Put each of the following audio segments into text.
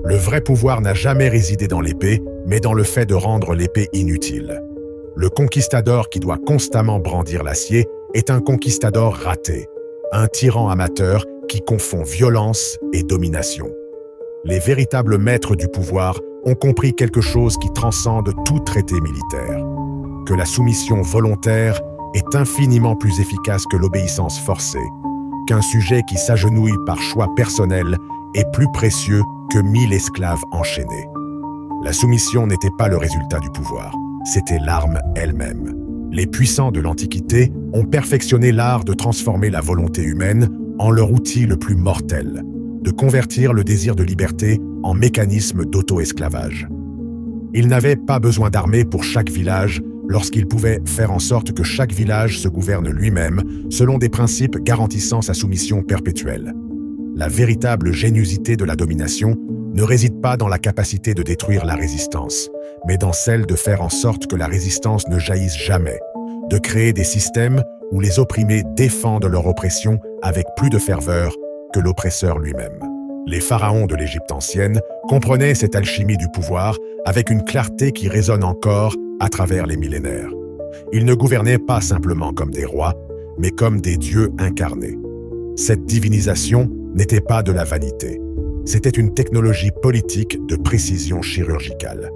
Le vrai pouvoir n'a jamais résidé dans l'épée, mais dans le fait de rendre l'épée inutile. Le conquistador qui doit constamment brandir l'acier est un conquistador raté, un tyran amateur qui confond violence et domination. Les véritables maîtres du pouvoir ont compris quelque chose qui transcende tout traité militaire, que la soumission volontaire est infiniment plus efficace que l'obéissance forcée, qu'un sujet qui s'agenouille par choix personnel est plus précieux que 1000 esclaves enchaînés. La soumission n'était pas le résultat du pouvoir, c'était l'arme elle-même. Les puissants de l'Antiquité ont perfectionné l'art de transformer la volonté humaine en leur outil le plus mortel, de convertir le désir de liberté en mécanisme d'auto-esclavage. Ils n'avaient pas besoin d'armée pour chaque village lorsqu'ils pouvaient faire en sorte que chaque village se gouverne lui-même selon des principes garantissant sa soumission perpétuelle. La véritable géniosité de la domination ne réside pas dans la capacité de détruire la résistance, mais dans celle de faire en sorte que la résistance ne jaillisse jamais, de créer des systèmes où les opprimés défendent leur oppression avec plus de ferveur que l'oppresseur lui-même. Les pharaons de l'Égypte ancienne comprenaient cette alchimie du pouvoir avec une clarté qui résonne encore à travers les millénaires. Ils ne gouvernaient pas simplement comme des rois, mais comme des dieux incarnés. Cette divinisation n'était pas de la vanité. C'était une technologie politique de précision chirurgicale.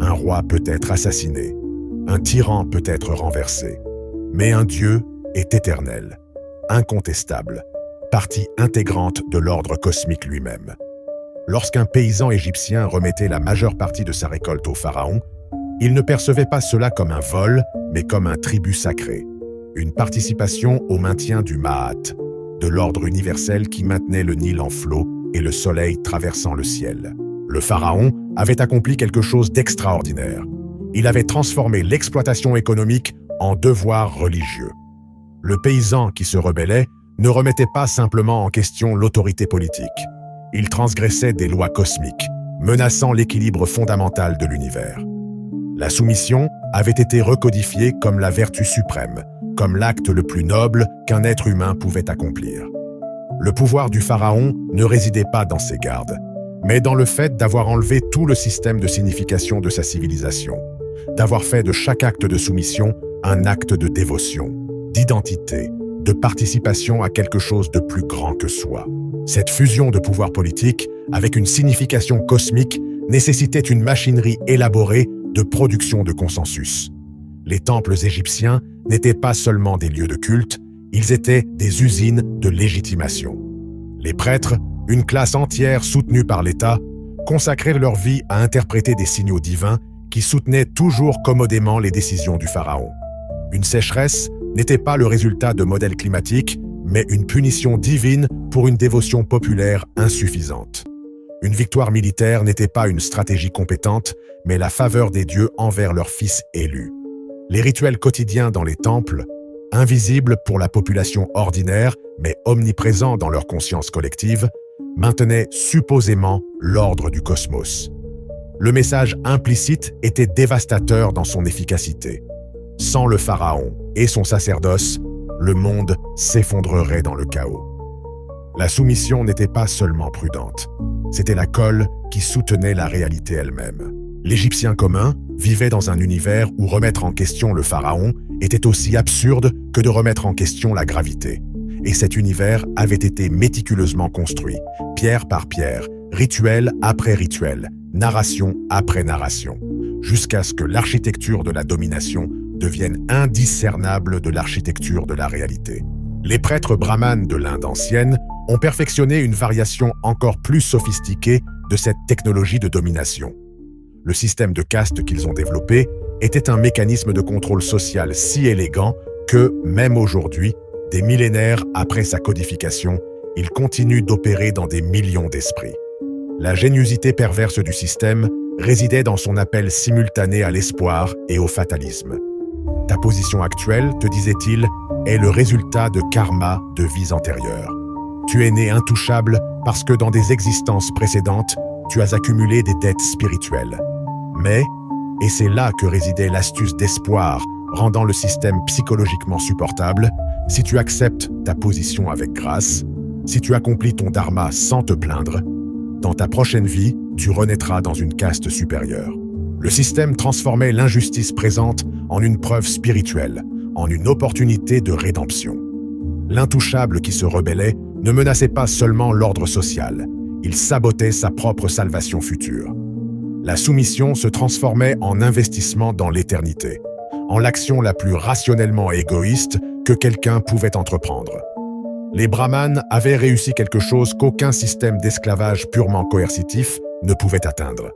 Un roi peut être assassiné, un tyran peut être renversé, mais un dieu est éternel, incontestable, partie intégrante de l'ordre cosmique lui-même. Lorsqu'un paysan égyptien remettait la majeure partie de sa récolte au pharaon, il ne percevait pas cela comme un vol, mais comme un tribut sacré, une participation au maintien du Ma'at, de l'ordre universel qui maintenait le Nil en flot et le soleil traversant le ciel. Le pharaon avait accompli quelque chose d'extraordinaire. Il avait transformé l'exploitation économique en devoir religieux. Le paysan qui se rebellait ne remettait pas simplement en question l'autorité politique. Il transgressait des lois cosmiques, menaçant l'équilibre fondamental de l'univers. La soumission avait été recodifiée comme la vertu suprême, comme l'acte le plus noble qu'un être humain pouvait accomplir. Le pouvoir du pharaon ne résidait pas dans ses gardes, mais dans le fait d'avoir enlevé tout le système de signification de sa civilisation, d'avoir fait de chaque acte de soumission un acte de dévotion, d'identité, de participation à quelque chose de plus grand que soi. Cette fusion de pouvoir politique, avec une signification cosmique, nécessitait une machinerie élaborée de production de consensus. Les temples égyptiens n'étaient pas seulement des lieux de culte, ils étaient des usines de légitimation. Les prêtres, une classe entière soutenue par l'État, consacrèrent leur vie à interpréter des signaux divins qui soutenaient toujours commodément les décisions du pharaon. Une sécheresse n'était pas le résultat de modèles climatiques, mais une punition divine pour une dévotion populaire insuffisante. Une victoire militaire n'était pas une stratégie compétente, mais la faveur des dieux envers leurs fils élus. Les rituels quotidiens dans les temples, invisibles pour la population ordinaire, mais omniprésents dans leur conscience collective, maintenaient supposément l'ordre du cosmos. Le message implicite était dévastateur dans son efficacité. Sans le pharaon et son sacerdoce, le monde s'effondrerait dans le chaos. La soumission n'était pas seulement prudente, c'était la colle qui soutenait la réalité elle-même. L'Égyptien commun vivait dans un univers où remettre en question le pharaon était aussi absurde que de remettre en question la gravité. Et cet univers avait été méticuleusement construit, pierre par pierre, rituel après rituel, narration après narration, jusqu'à ce que l'architecture de la domination devienne indiscernable de l'architecture de la réalité. Les prêtres brahmanes de l'Inde ancienne ont perfectionné une variation encore plus sophistiquée de cette technologie de domination. Le système de caste qu'ils ont développé était un mécanisme de contrôle social si élégant que, même aujourd'hui, des millénaires après sa codification, il continue d'opérer dans des millions d'esprits. La géniosité perverse du système résidait dans son appel simultané à l'espoir et au fatalisme. Ta position actuelle, te disait-il, est le résultat de karma de vies antérieures. Tu es né intouchable parce que dans des existences précédentes, tu as accumulé des dettes spirituelles. Mais, et c'est là que résidait l'astuce d'espoir, rendant le système psychologiquement supportable, si tu acceptes ta position avec grâce, si tu accomplis ton dharma sans te plaindre, dans ta prochaine vie, tu renaîtras dans une caste supérieure. Le système transformait l'injustice présente en une preuve spirituelle, en une opportunité de rédemption. L'intouchable qui se rebellait ne menaçait pas seulement l'ordre social, il sabotait sa propre salvation future. La soumission se transformait en investissement dans l'éternité, en l'action la plus rationnellement égoïste que quelqu'un pouvait entreprendre. Les brahmanes avaient réussi quelque chose qu'aucun système d'esclavage purement coercitif ne pouvait atteindre.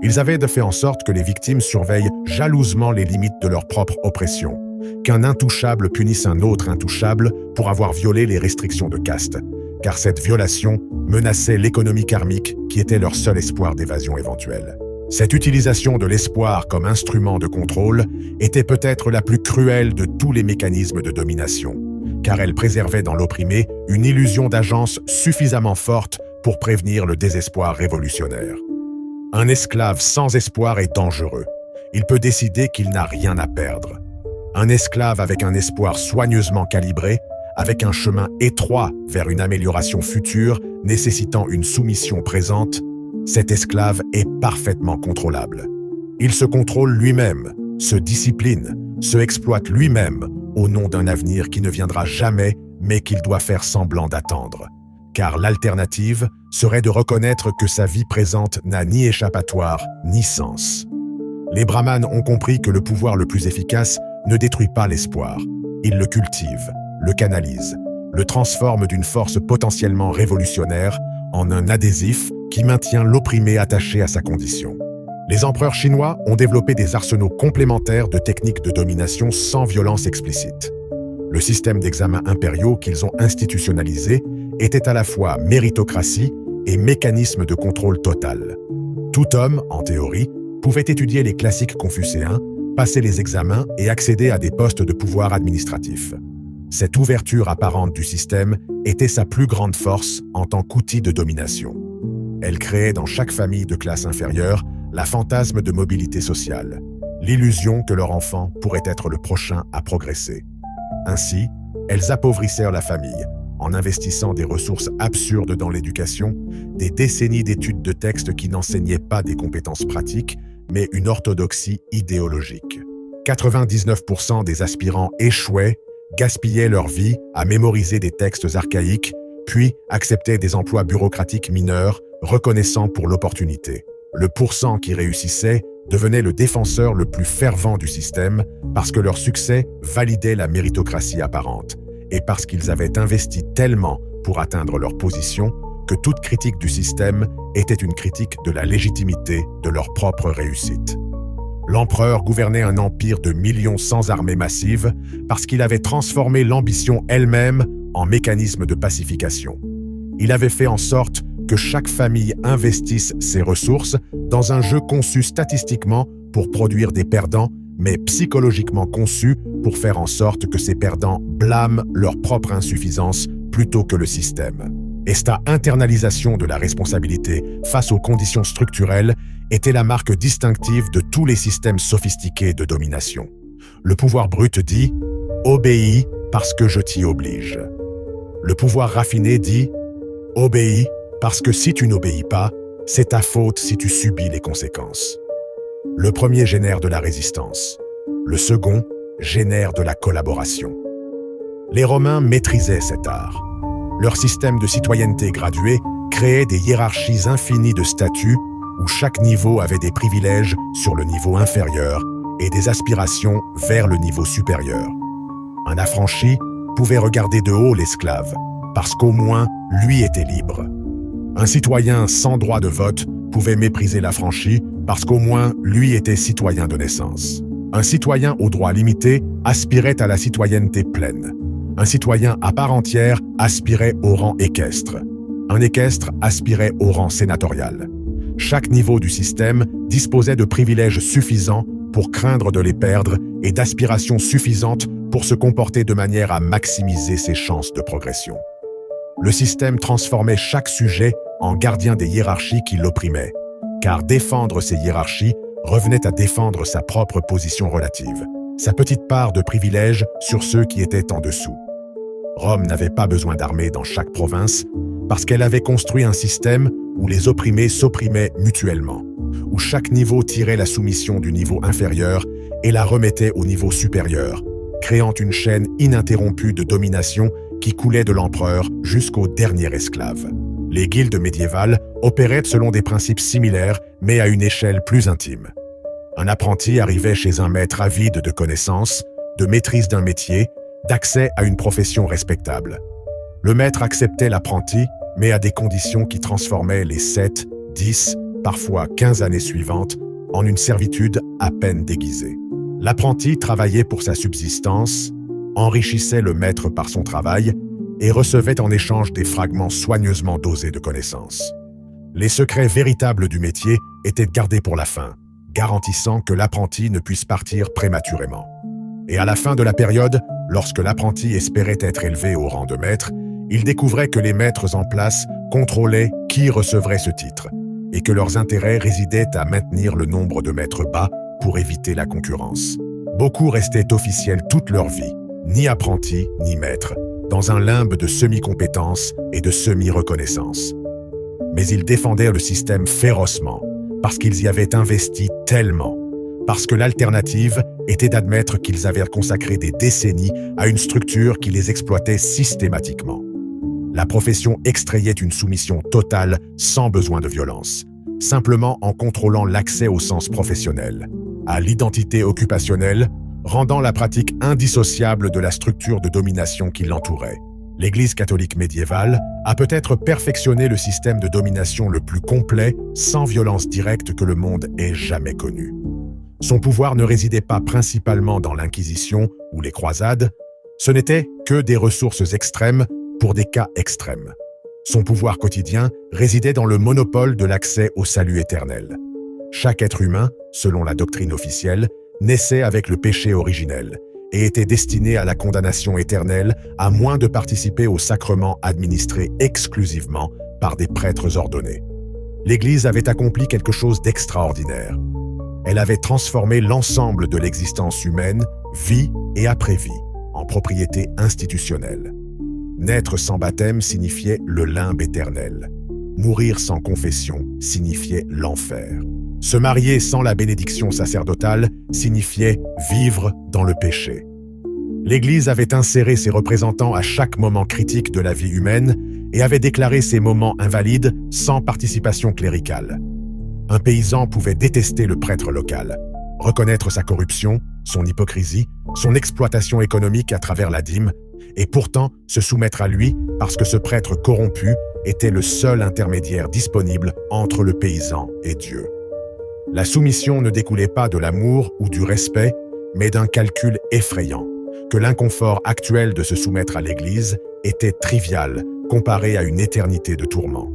Ils avaient fait en sorte que les victimes surveillent jalousement les limites de leur propre oppression, qu'un intouchable punisse un autre intouchable pour avoir violé les restrictions de caste, car cette violation menaçait l'économie karmique qui était leur seul espoir d'évasion éventuelle. Cette utilisation de l'espoir comme instrument de contrôle était peut-être la plus cruelle de tous les mécanismes de domination, car elle préservait dans l'opprimé une illusion d'agence suffisamment forte pour prévenir le désespoir révolutionnaire. Un esclave sans espoir est dangereux. Il peut décider qu'il n'a rien à perdre. Un esclave avec un espoir soigneusement calibré, avec un chemin étroit vers une amélioration future nécessitant une soumission présente, cet esclave est parfaitement contrôlable. Il se contrôle lui-même, se discipline, se exploite lui-même au nom d'un avenir qui ne viendra jamais mais qu'il doit faire semblant d'attendre. Car l'alternative serait de reconnaître que sa vie présente n'a ni échappatoire ni sens. Les brahmanes ont compris que le pouvoir le plus efficace ne détruit pas l'espoir. Il le cultive, le canalise, le transforme d'une force potentiellement révolutionnaire en un adhésif qui maintient l'opprimé attaché à sa condition. Les empereurs chinois ont développé des arsenaux complémentaires de techniques de domination sans violence explicite. Le système d'examens impériaux qu'ils ont institutionnalisé était à la fois méritocratie et mécanisme de contrôle total. Tout homme, en théorie, pouvait étudier les classiques confucéens, passer les examens et accéder à des postes de pouvoir administratif. Cette ouverture apparente du système était sa plus grande force en tant qu'outil de domination. Elle créait dans chaque famille de classe inférieure la fantasme de mobilité sociale, l'illusion que leur enfant pourrait être le prochain à progresser. Ainsi, elles appauvrissèrent la famille, en investissant des ressources absurdes dans l'éducation, des décennies d'études de textes qui n'enseignaient pas des compétences pratiques, mais une orthodoxie idéologique. 99% des aspirants échouaient, gaspillaient leur vie à mémoriser des textes archaïques, puis acceptaient des emplois bureaucratiques mineurs, reconnaissants pour l'opportunité. Le pourcent qui réussissait devenait le défenseur le plus fervent du système parce que leur succès validait la méritocratie apparente et parce qu'ils avaient investi tellement pour atteindre leur position que toute critique du système était une critique de la légitimité de leur propre réussite. L'empereur gouvernait un empire de millions sans armée massive parce qu'il avait transformé l'ambition elle-même en mécanisme de pacification. Il avait fait en sorte que chaque famille investisse ses ressources dans un jeu conçu statistiquement pour produire des perdants, mais psychologiquement conçu pour faire en sorte que ces perdants blâment leur propre insuffisance plutôt que le système. Et cette internalisation de la responsabilité face aux conditions structurelles était la marque distinctive de tous les systèmes sophistiqués de domination. Le pouvoir brut dit « Obéis parce que je t'y oblige ». Le pouvoir raffiné dit « Obéis parce que si tu n'obéis pas, c'est ta faute si tu subis les conséquences ». Le premier génère de la résistance. Le second génère de la collaboration. Les Romains maîtrisaient cet art. Leur système de citoyenneté graduée créait des hiérarchies infinies de statuts où chaque niveau avait des privilèges sur le niveau inférieur et des aspirations vers le niveau supérieur. Un affranchi pouvait regarder de haut l'esclave, parce qu'au moins lui était libre. Un citoyen sans droit de vote pouvait mépriser l'affranchi, parce qu'au moins lui était citoyen de naissance. Un citoyen aux droits limités aspirait à la citoyenneté pleine. Un citoyen à part entière aspirait au rang équestre. Un équestre aspirait au rang sénatorial. Chaque niveau du système disposait de privilèges suffisants pour craindre de les perdre et d'aspirations suffisantes pour se comporter de manière à maximiser ses chances de progression. Le système transformait chaque sujet en gardien des hiérarchies qui l'opprimaient, car défendre ces hiérarchies revenait à défendre sa propre position relative, sa petite part de privilège sur ceux qui étaient en dessous. Rome n'avait pas besoin d'armée dans chaque province, parce qu'elle avait construit un système où les opprimés s'opprimaient mutuellement, où chaque niveau tirait la soumission du niveau inférieur et la remettait au niveau supérieur, créant une chaîne ininterrompue de domination qui coulait de l'empereur jusqu'au dernier esclave. Les guildes médiévales opéraient selon des principes similaires, mais à une échelle plus intime. Un apprenti arrivait chez un maître avide de connaissances, de maîtrise d'un métier, d'accès à une profession respectable. Le maître acceptait l'apprenti, mais à des conditions qui transformaient les 7, 10, parfois 15 années suivantes en une servitude à peine déguisée. L'apprenti travaillait pour sa subsistance, enrichissait le maître par son travail et recevait en échange des fragments soigneusement dosés de connaissances. Les secrets véritables du métier étaient gardés pour la fin, garantissant que l'apprenti ne puisse partir prématurément. Et à la fin de la période, lorsque l'apprenti espérait être élevé au rang de maître, il découvrait que les maîtres en place contrôlaient qui recevrait ce titre et que leurs intérêts résidaient à maintenir le nombre de maîtres bas pour éviter la concurrence. Beaucoup restaient officiels toute leur vie, ni apprentis ni maîtres, dans un limbe de semi-compétence et de semi-reconnaissance. Mais ils défendaient le système férocement, parce qu'ils y avaient investi tellement, parce que l'alternative était d'admettre qu'ils avaient consacré des décennies à une structure qui les exploitait systématiquement. La profession extrayait une soumission totale sans besoin de violence, simplement en contrôlant l'accès au sens professionnel, à l'identité occupationnelle, rendant la pratique indissociable de la structure de domination qui l'entourait. L'Église catholique médiévale a peut-être perfectionné le système de domination le plus complet, sans violence directe que le monde ait jamais connu. Son pouvoir ne résidait pas principalement dans l'Inquisition ou les croisades, ce n'était que des ressources extrêmes pour des cas extrêmes. Son pouvoir quotidien résidait dans le monopole de l'accès au salut éternel. Chaque être humain, selon la doctrine officielle, naissait avec le péché originel et était destiné à la condamnation éternelle à moins de participer aux sacrements administrés exclusivement par des prêtres ordonnés. L'Église avait accompli quelque chose d'extraordinaire. Elle avait transformé l'ensemble de l'existence humaine, vie et après-vie, en propriété institutionnelle. Naître sans baptême signifiait le limbe éternel. Mourir sans confession signifiait l'enfer. Se marier sans la bénédiction sacerdotale signifiait vivre dans le péché. L'Église avait inséré ses représentants à chaque moment critique de la vie humaine et avait déclaré ces moments invalides sans participation cléricale. Un paysan pouvait détester le prêtre local, reconnaître sa corruption, son hypocrisie, son exploitation économique à travers la dîme, et pourtant se soumettre à lui parce que ce prêtre corrompu était le seul intermédiaire disponible entre le paysan et Dieu. La soumission ne découlait pas de l'amour ou du respect, mais d'un calcul effrayant, que l'inconfort actuel de se soumettre à l'Église était trivial comparé à une éternité de tourments.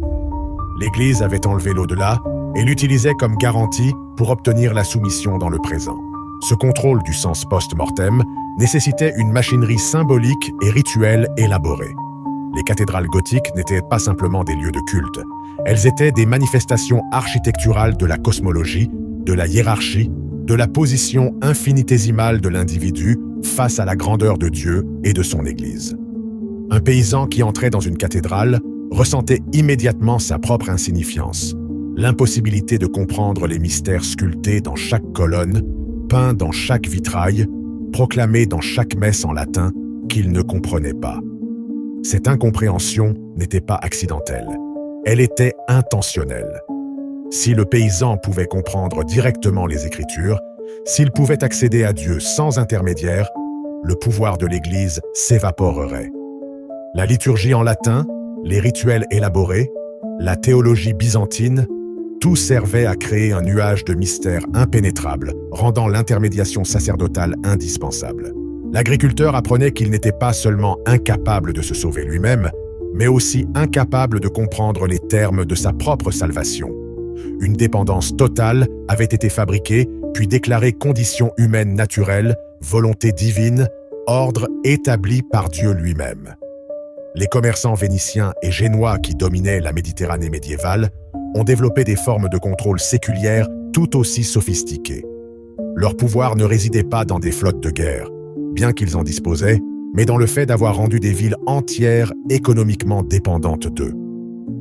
L'Église avait enlevé l'au-delà et l'utilisait comme garantie pour obtenir la soumission dans le présent. Ce contrôle du sens post-mortem nécessitait une machinerie symbolique et rituelle élaborée. Les cathédrales gothiques n'étaient pas simplement des lieux de culte. Elles étaient des manifestations architecturales de la cosmologie, de la hiérarchie, de la position infinitésimale de l'individu face à la grandeur de Dieu et de son Église. Un paysan qui entrait dans une cathédrale ressentait immédiatement sa propre insignifiance, l'impossibilité de comprendre les mystères sculptés dans chaque colonne, peints dans chaque vitrail, proclamés dans chaque messe en latin qu'il ne comprenait pas. Cette incompréhension n'était pas accidentelle, elle était intentionnelle. Si le paysan pouvait comprendre directement les Écritures, s'il pouvait accéder à Dieu sans intermédiaire, le pouvoir de l'Église s'évaporerait. La liturgie en latin, les rituels élaborés, la théologie byzantine, tout servait à créer un nuage de mystères impénétrables, rendant l'intermédiation sacerdotale indispensable. L'agriculteur apprenait qu'il n'était pas seulement incapable de se sauver lui-même, mais aussi incapable de comprendre les termes de sa propre salvation. Une dépendance totale avait été fabriquée, puis déclarée condition humaine naturelle, volonté divine, ordre établi par Dieu lui-même. Les commerçants vénitiens et génois qui dominaient la Méditerranée médiévale ont développé des formes de contrôle séculières tout aussi sophistiquées. Leur pouvoir ne résidait pas dans des flottes de guerre, bien qu'ils en disposaient, mais dans le fait d'avoir rendu des villes entières économiquement dépendantes d'eux.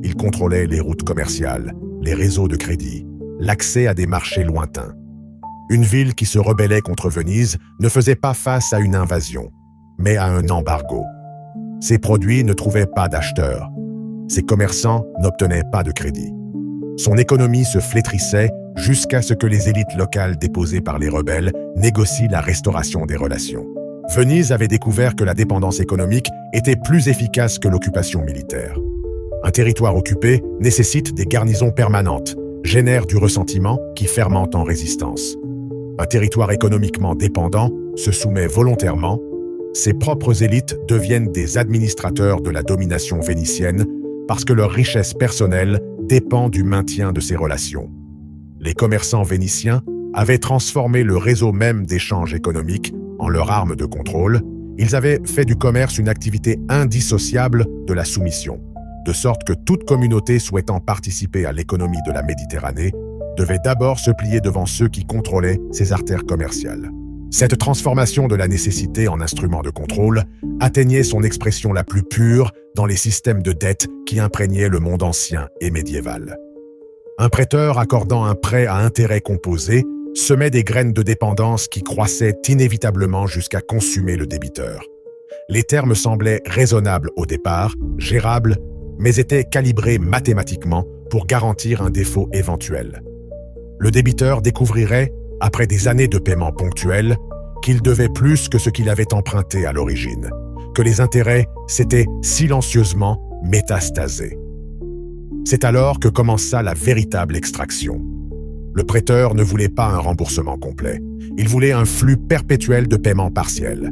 Ils contrôlaient les routes commerciales, les réseaux de crédit, l'accès à des marchés lointains. Une ville qui se rebellait contre Venise ne faisait pas face à une invasion, mais à un embargo. Ses produits ne trouvaient pas d'acheteurs. Ses commerçants n'obtenaient pas de crédit. Son économie se flétrissait jusqu'à ce que les élites locales déposées par les rebelles négocient la restauration des relations. Venise avait découvert que la dépendance économique était plus efficace que l'occupation militaire. Un territoire occupé nécessite des garnisons permanentes, génère du ressentiment qui fermente en résistance. Un territoire économiquement dépendant se soumet volontairement. Ses propres élites deviennent des administrateurs de la domination vénitienne parce que leur richesse personnelle dépend du maintien de ces relations. Les commerçants vénitiens avaient transformé le réseau même d'échanges économiques en leur arme de contrôle. Ils avaient fait du commerce une activité indissociable de la soumission, de sorte que toute communauté souhaitant participer à l'économie de la Méditerranée devait d'abord se plier devant ceux qui contrôlaient ses artères commerciales. Cette transformation de la nécessité en instrument de contrôle atteignait son expression la plus pure dans les systèmes de dette qui imprégnaient le monde ancien et médiéval. Un prêteur accordant un prêt à intérêt composé semait des graines de dépendance qui croissaient inévitablement jusqu'à consumer le débiteur. Les termes semblaient raisonnables au départ, gérables, mais étaient calibrés mathématiquement pour garantir un défaut éventuel. Le débiteur découvrirait, après des années de paiement ponctuels, qu'il devait plus que ce qu'il avait emprunté à l'origine, que les intérêts s'étaient silencieusement métastasés. C'est alors que commença la véritable extraction. Le prêteur ne voulait pas un remboursement complet. Il voulait un flux perpétuel de paiements partiels.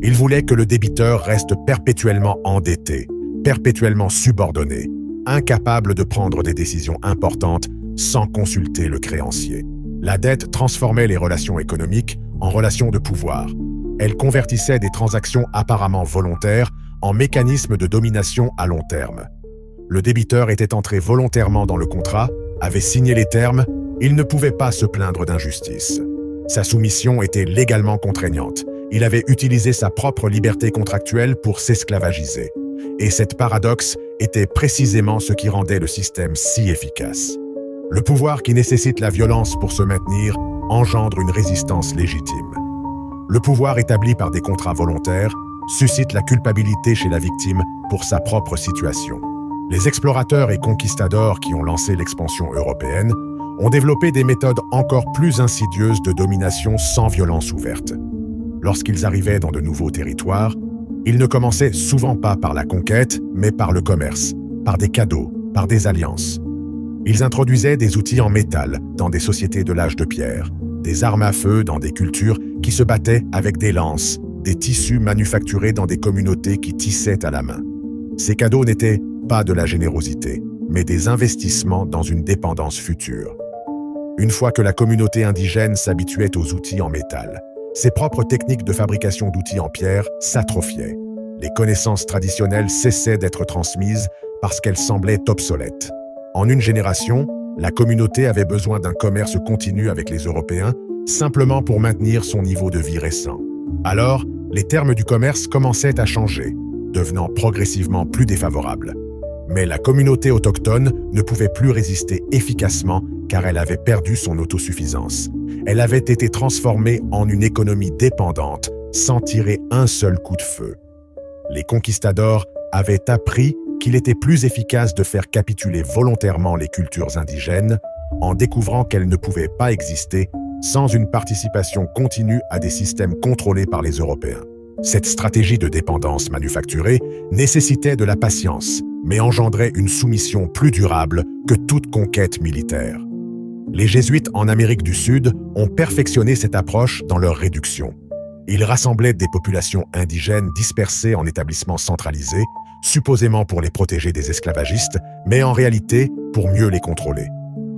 Il voulait que le débiteur reste perpétuellement endetté, perpétuellement subordonné, incapable de prendre des décisions importantes sans consulter le créancier. La dette transformait les relations économiques en relations de pouvoir. Elle convertissait des transactions apparemment volontaires en mécanismes de domination à long terme. Le débiteur était entré volontairement dans le contrat, avait signé les termes, il ne pouvait pas se plaindre d'injustice. Sa soumission était légalement contraignante. Il avait utilisé sa propre liberté contractuelle pour s'esclavagiser. Et cette paradoxe était précisément ce qui rendait le système si efficace. Le pouvoir qui nécessite la violence pour se maintenir engendre une résistance légitime. Le pouvoir établi par des contrats volontaires suscite la culpabilité chez la victime pour sa propre situation. Les explorateurs et conquistadors qui ont lancé l'expansion européenne ont développé des méthodes encore plus insidieuses de domination sans violence ouverte. Lorsqu'ils arrivaient dans de nouveaux territoires, ils ne commençaient souvent pas par la conquête, mais par le commerce, par des cadeaux, par des alliances. Ils introduisaient des outils en métal dans des sociétés de l'âge de pierre, des armes à feu dans des cultures qui se battaient avec des lances, des tissus manufacturés dans des communautés qui tissaient à la main. Ces cadeaux n'étaient pas de la générosité, mais des investissements dans une dépendance future. Une fois que la communauté indigène s'habituait aux outils en métal, ses propres techniques de fabrication d'outils en pierre s'atrophiaient. Les connaissances traditionnelles cessaient d'être transmises parce qu'elles semblaient obsolètes. En une génération, la communauté avait besoin d'un commerce continu avec les Européens, simplement pour maintenir son niveau de vie récent. Alors, les termes du commerce commençaient à changer, devenant progressivement plus défavorables. Mais la communauté autochtone ne pouvait plus résister efficacement car elle avait perdu son autosuffisance. Elle avait été transformée en une économie dépendante sans tirer un seul coup de feu. Les conquistadors avaient appris qu'il était plus efficace de faire capituler volontairement les cultures indigènes en découvrant qu'elles ne pouvaient pas exister sans une participation continue à des systèmes contrôlés par les Européens. Cette stratégie de dépendance manufacturée nécessitait de la patience, mais engendrait une soumission plus durable que toute conquête militaire. Les Jésuites en Amérique du Sud ont perfectionné cette approche dans leur réduction. Ils rassemblaient des populations indigènes dispersées en établissements centralisés, supposément pour les protéger des esclavagistes, mais en réalité pour mieux les contrôler.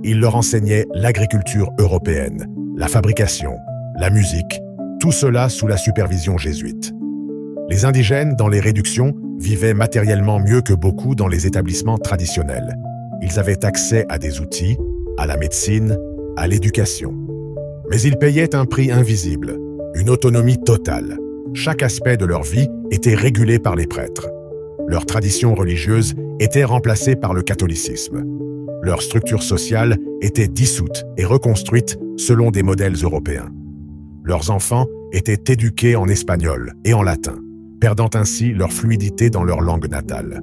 Ils leur enseignaient l'agriculture européenne, la fabrication, la musique, tout cela sous la supervision jésuite. Les indigènes, dans les réductions, vivaient matériellement mieux que beaucoup dans les établissements traditionnels. Ils avaient accès à des outils, à la médecine, à l'éducation. Mais ils payaient un prix invisible, une autonomie totale. Chaque aspect de leur vie était régulé par les prêtres. Leur tradition religieuse étaient remplacés par le catholicisme. Leur structure sociale était dissoute et reconstruite selon des modèles européens. Leurs enfants étaient éduqués en espagnol et en latin, perdant ainsi leur fluidité dans leur langue natale.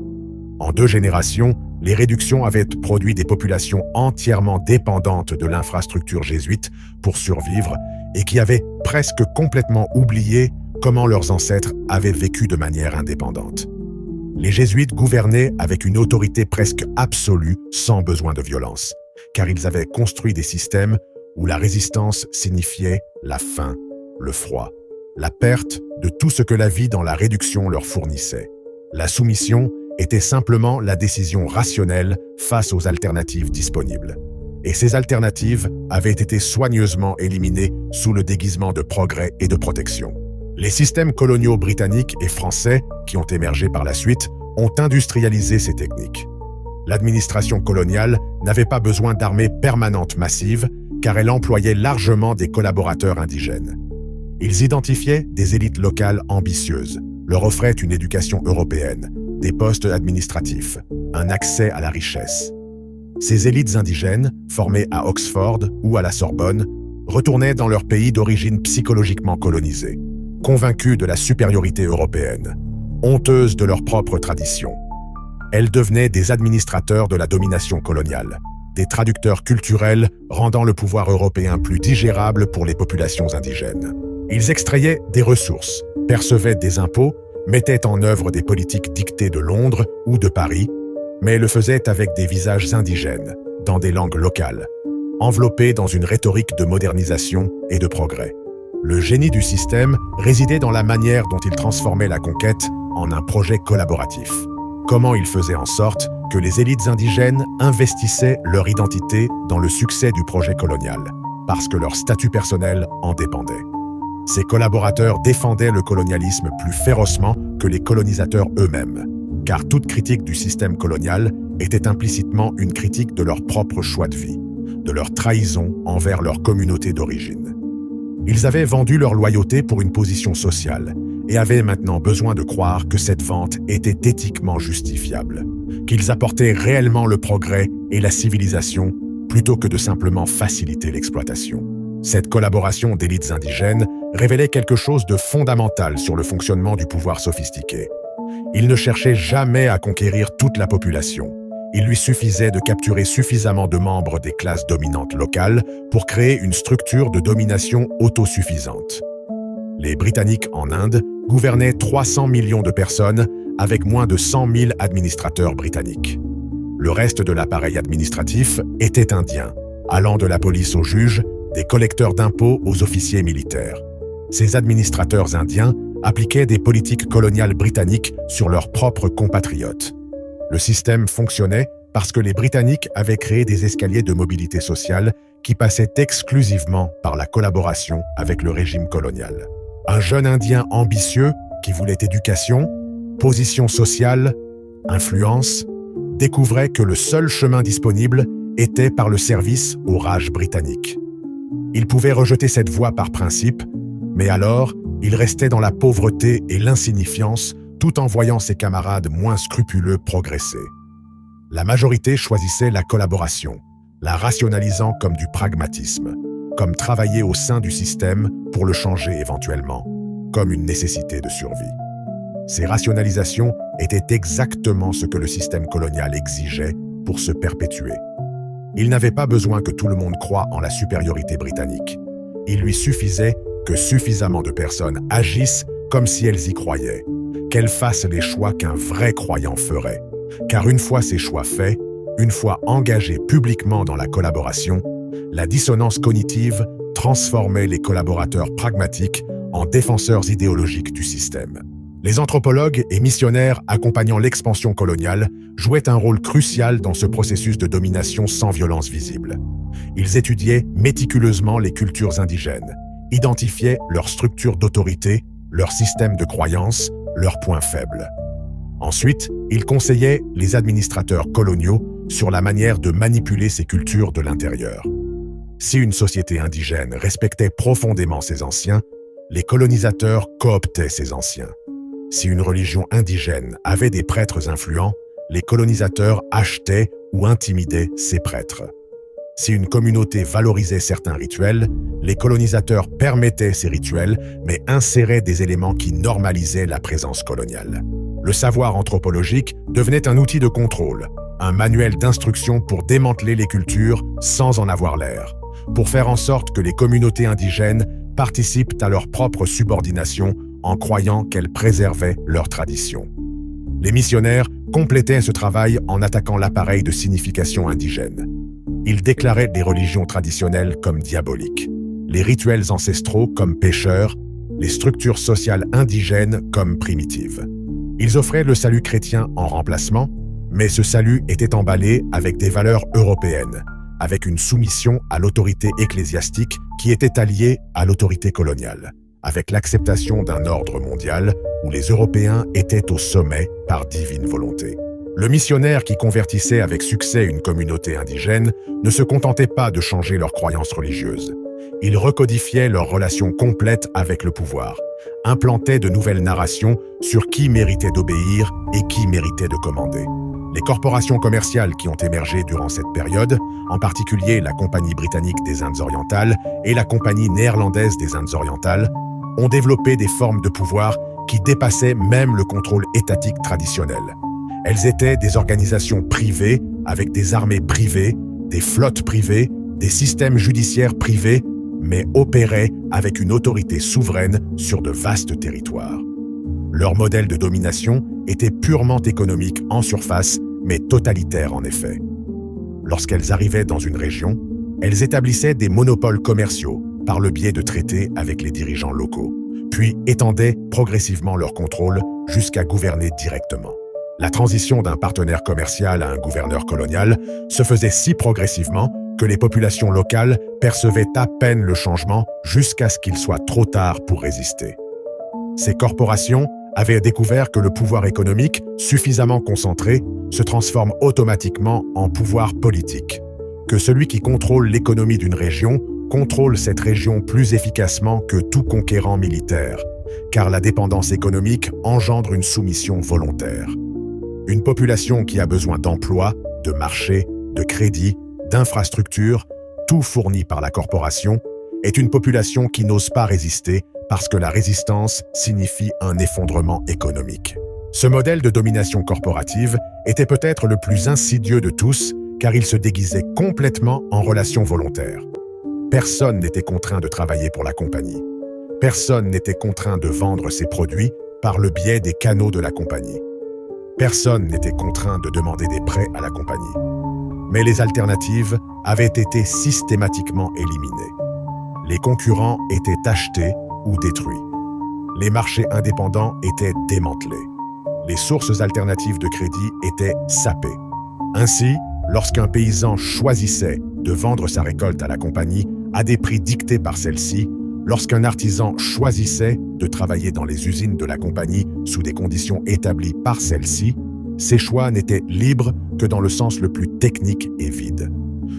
En 2 générations, les réductions avaient produit des populations entièrement dépendantes de l'infrastructure jésuite pour survivre et qui avaient presque complètement oublié comment leurs ancêtres avaient vécu de manière indépendante. Les jésuites gouvernaient avec une autorité presque absolue sans besoin de violence, car ils avaient construit des systèmes où la résistance signifiait la faim, le froid, la perte de tout ce que la vie dans la réduction leur fournissait. La soumission était simplement la décision rationnelle face aux alternatives disponibles. Et ces alternatives avaient été soigneusement éliminées sous le déguisement de progrès et de protection. Les systèmes coloniaux britanniques et français, qui ont émergé par la suite, ont industrialisé ces techniques. L'administration coloniale n'avait pas besoin d'armées permanentes massives, car elle employait largement des collaborateurs indigènes. Ils identifiaient des élites locales ambitieuses, leur offraient une éducation européenne, des postes administratifs, un accès à la richesse. Ces élites indigènes, formées à Oxford ou à la Sorbonne, retournaient dans leur pays d'origine psychologiquement colonisé, convaincus de la supériorité européenne, honteuses de leur propre tradition. Elles devenaient des administrateurs de la domination coloniale, des traducteurs culturels rendant le pouvoir européen plus digérable pour les populations indigènes. Ils extrayaient des ressources, percevaient des impôts, mettaient en œuvre des politiques dictées de Londres ou de Paris, mais le faisaient avec des visages indigènes, dans des langues locales, enveloppés dans une rhétorique de modernisation et de progrès. Le génie du système résidait dans la manière dont il transformait la conquête en un projet collaboratif. Comment il faisait en sorte que les élites indigènes investissaient leur identité dans le succès du projet colonial, parce que leur statut personnel en dépendait. Ces collaborateurs défendaient le colonialisme plus férocement que les colonisateurs eux-mêmes, car toute critique du système colonial était implicitement une critique de leur propre choix de vie, de leur trahison envers leur communauté d'origine. Ils avaient vendu leur loyauté pour une position sociale et avaient maintenant besoin de croire que cette vente était éthiquement justifiable, qu'ils apportaient réellement le progrès et la civilisation plutôt que de simplement faciliter l'exploitation. Cette collaboration d'élites indigènes révélait quelque chose de fondamental sur le fonctionnement du pouvoir sophistiqué. Il ne cherchait jamais à conquérir toute la population. Il lui suffisait de capturer suffisamment de membres des classes dominantes locales pour créer une structure de domination autosuffisante. Les Britanniques en Inde gouvernaient 300 millions de personnes avec moins de 100 000 administrateurs britanniques. Le reste de l'appareil administratif était indien, allant de la police aux juges, des collecteurs d'impôts aux officiers militaires. Ces administrateurs indiens appliquaient des politiques coloniales britanniques sur leurs propres compatriotes. Le système fonctionnait parce que les Britanniques avaient créé des escaliers de mobilité sociale qui passaient exclusivement par la collaboration avec le régime colonial. Un jeune Indien ambitieux qui voulait éducation, position sociale, influence, découvrait que le seul chemin disponible était par le service au Raj britannique. Il pouvait rejeter cette voie par principe, mais alors il restait dans la pauvreté et l'insignifiance tout en voyant ses camarades moins scrupuleux progresser. La majorité choisissait la collaboration, la rationalisant comme du pragmatisme, comme travailler au sein du système pour le changer éventuellement, comme une nécessité de survie. Ces rationalisations étaient exactement ce que le système colonial exigeait pour se perpétuer. Il n'avait pas besoin que tout le monde croie en la supériorité britannique. Il lui suffisait que suffisamment de personnes agissent comme si elles y croyaient, qu'elles fassent les choix qu'un vrai croyant ferait. Car une fois ces choix faits, une fois engagés publiquement dans la collaboration, la dissonance cognitive transformait les collaborateurs pragmatiques en défenseurs idéologiques du système. Les anthropologues et missionnaires accompagnant l'expansion coloniale jouaient un rôle crucial dans ce processus de domination sans violence visible. Ils étudiaient méticuleusement les cultures indigènes, identifiaient leurs structures d'autorité, leurs systèmes de croyances, leurs points faibles. Ensuite, ils conseillaient les administrateurs coloniaux sur la manière de manipuler ces cultures de l'intérieur. Si une société indigène respectait profondément ses anciens, les colonisateurs cooptaient ces anciens. Si une religion indigène avait des prêtres influents, les colonisateurs achetaient ou intimidaient ces prêtres. Si une communauté valorisait certains rituels, les colonisateurs permettaient ces rituels, mais inséraient des éléments qui normalisaient la présence coloniale. Le savoir anthropologique devenait un outil de contrôle, un manuel d'instruction pour démanteler les cultures sans en avoir l'air, pour faire en sorte que les communautés indigènes participent à leur propre subordination en croyant qu'elles préservaient leurs traditions. Les missionnaires complétaient ce travail en attaquant l'appareil de signification indigène. Ils déclaraient les religions traditionnelles comme diaboliques, les rituels ancestraux comme pécheurs, les structures sociales indigènes comme primitives. Ils offraient le salut chrétien en remplacement, mais ce salut était emballé avec des valeurs européennes, avec une soumission à l'autorité ecclésiastique qui était alliée à l'autorité coloniale, avec l'acceptation d'un ordre mondial où les Européens étaient au sommet par divine volonté. Le missionnaire qui convertissait avec succès une communauté indigène ne se contentait pas de changer leurs croyances religieuses. Il recodifiait leurs relations complètes avec le pouvoir, implantait de nouvelles narrations sur qui méritait d'obéir et qui méritait de commander. Les corporations commerciales qui ont émergé durant cette période, en particulier la Compagnie britannique des Indes orientales et la Compagnie néerlandaise des Indes orientales, ont développé des formes de pouvoir qui dépassaient même le contrôle étatique traditionnel. Elles étaient des organisations privées avec des armées privées, des flottes privées, des systèmes judiciaires privés, mais opéraient avec une autorité souveraine sur de vastes territoires. Leur modèle de domination était purement économique en surface, mais totalitaire en effet. Lorsqu'elles arrivaient dans une région, elles établissaient des monopoles commerciaux par le biais de traités avec les dirigeants locaux, puis étendaient progressivement leur contrôle jusqu'à gouverner directement. La transition d'un partenaire commercial à un gouverneur colonial se faisait si progressivement que les populations locales percevaient à peine le changement jusqu'à ce qu'il soit trop tard pour résister. Ces corporations avaient découvert que le pouvoir économique, suffisamment concentré, se transforme automatiquement en pouvoir politique, que celui qui contrôle l'économie d'une région contrôle cette région plus efficacement que tout conquérant militaire, car la dépendance économique engendre une soumission volontaire. Une population qui a besoin d'emplois, de marchés, de crédits, d'infrastructures, tout fourni par la corporation, est une population qui n'ose pas résister parce que la résistance signifie un effondrement économique. Ce modèle de domination corporative était peut-être le plus insidieux de tous car il se déguisait complètement en relation volontaire. Personne n'était contraint de travailler pour la compagnie. Personne n'était contraint de vendre ses produits par le biais des canaux de la compagnie. Personne n'était contraint de demander des prêts à la compagnie. Mais les alternatives avaient été systématiquement éliminées. Les concurrents étaient achetés ou détruits. Les marchés indépendants étaient démantelés. Les sources alternatives de crédit étaient sapées. Ainsi, lorsqu'un paysan choisissait de vendre sa récolte à la compagnie à des prix dictés par celle-ci, lorsqu'un artisan choisissait de travailler dans les usines de la compagnie sous des conditions établies par celle-ci, ces choix n'étaient libres que dans le sens le plus technique et vide.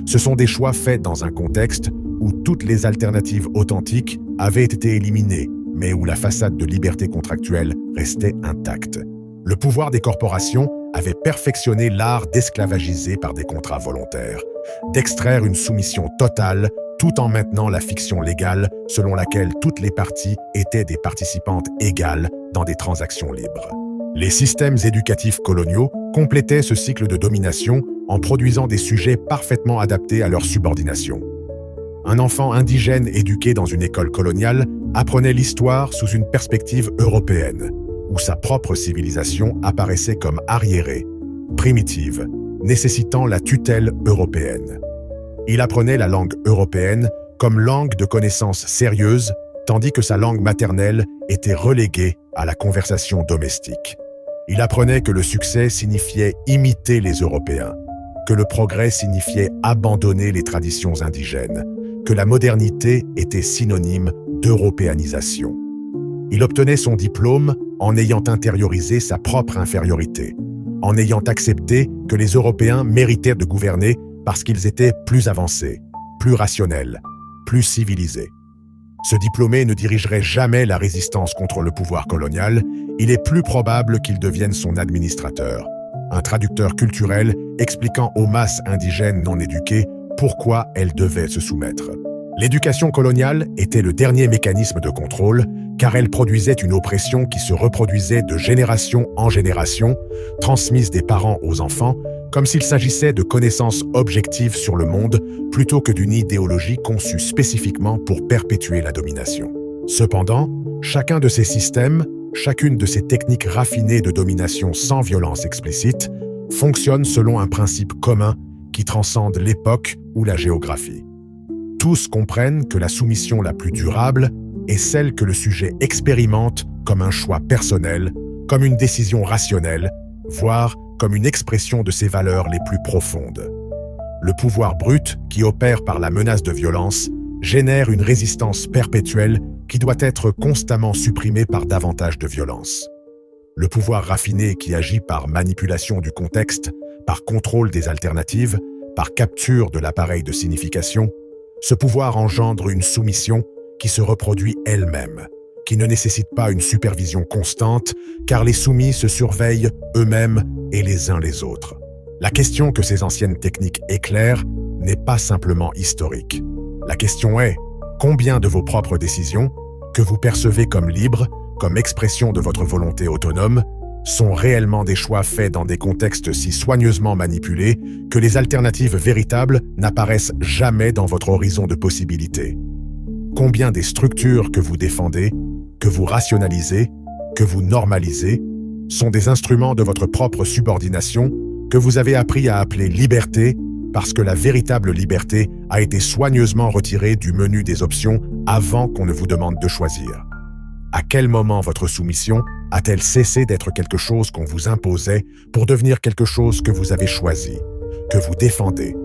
Ce sont des choix faits dans un contexte où toutes les alternatives authentiques avaient été éliminées, mais où la façade de liberté contractuelle restait intacte. Le pouvoir des corporations avait perfectionné l'art d'esclavagiser par des contrats volontaires, d'extraire une soumission totale tout en maintenant la fiction légale selon laquelle toutes les parties étaient des participantes égales dans des transactions libres. Les systèmes éducatifs coloniaux complétaient ce cycle de domination en produisant des sujets parfaitement adaptés à leur subordination. Un enfant indigène éduqué dans une école coloniale apprenait l'histoire sous une perspective européenne, où sa propre civilisation apparaissait comme arriérée, primitive, nécessitant la tutelle européenne. Il apprenait la langue européenne comme langue de connaissance sérieuse, tandis que sa langue maternelle était reléguée à la conversation domestique. Il apprenait que le succès signifiait imiter les Européens, que le progrès signifiait abandonner les traditions indigènes, que la modernité était synonyme d'européanisation. Il obtenait son diplôme en ayant intériorisé sa propre infériorité, en ayant accepté que les Européens méritaient de gouverner parce qu'ils étaient plus avancés, plus rationnels, plus civilisés. Ce diplômé ne dirigerait jamais la résistance contre le pouvoir colonial, il est plus probable qu'il devienne son administrateur, un traducteur culturel expliquant aux masses indigènes non éduquées pourquoi elles devaient se soumettre. L'éducation coloniale était le dernier mécanisme de contrôle, car elle produisait une oppression qui se reproduisait de génération en génération, transmise des parents aux enfants, comme s'il s'agissait de connaissances objectives sur le monde plutôt que d'une idéologie conçue spécifiquement pour perpétuer la domination. Cependant, chacun de ces systèmes, chacune de ces techniques raffinées de domination sans violence explicite, fonctionne selon un principe commun qui transcende l'époque ou la géographie. Tous comprennent que la soumission la plus durable est celle que le sujet expérimente comme un choix personnel, comme une décision rationnelle, voire comme une expression de ses valeurs les plus profondes. Le pouvoir brut, qui opère par la menace de violence, génère une résistance perpétuelle qui doit être constamment supprimée par davantage de violence. Le pouvoir raffiné qui agit par manipulation du contexte, par contrôle des alternatives, par capture de l'appareil de signification, ce pouvoir engendre une soumission qui se reproduit elle-même, qui ne nécessite pas une supervision constante, car les soumis se surveillent eux-mêmes et les uns les autres. La question que ces anciennes techniques éclairent n'est pas simplement historique. La question est, combien de vos propres décisions, que vous percevez comme libres, comme expression de votre volonté autonome, sont réellement des choix faits dans des contextes si soigneusement manipulés que les alternatives véritables n'apparaissent jamais dans votre horizon de possibilités. Combien des structures que vous défendez, que vous rationalisez, que vous normalisez, sont des instruments de votre propre subordination que vous avez appris à appeler liberté parce que la véritable liberté a été soigneusement retirée du menu des options avant qu'on ne vous demande de choisir. À quel moment votre soumission a-t-elle cessé d'être quelque chose qu'on vous imposait pour devenir quelque chose que vous avez choisi, que vous défendez,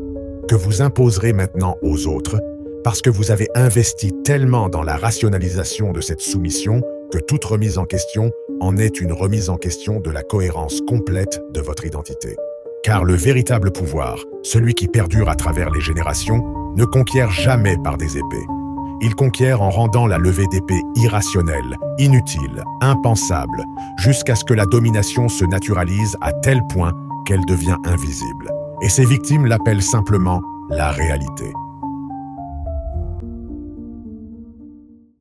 que vous imposerez maintenant aux autres, parce que vous avez investi tellement dans la rationalisation de cette soumission que toute remise en question en est une remise en question de la cohérence complète de votre identité. Car le véritable pouvoir, celui qui perdure à travers les générations, ne conquiert jamais par des épées. Il conquiert en rendant la levée d'épée irrationnelle, inutile, impensable, jusqu'à ce que la domination se naturalise à tel point qu'elle devient invisible. Et ses victimes l'appellent simplement la réalité.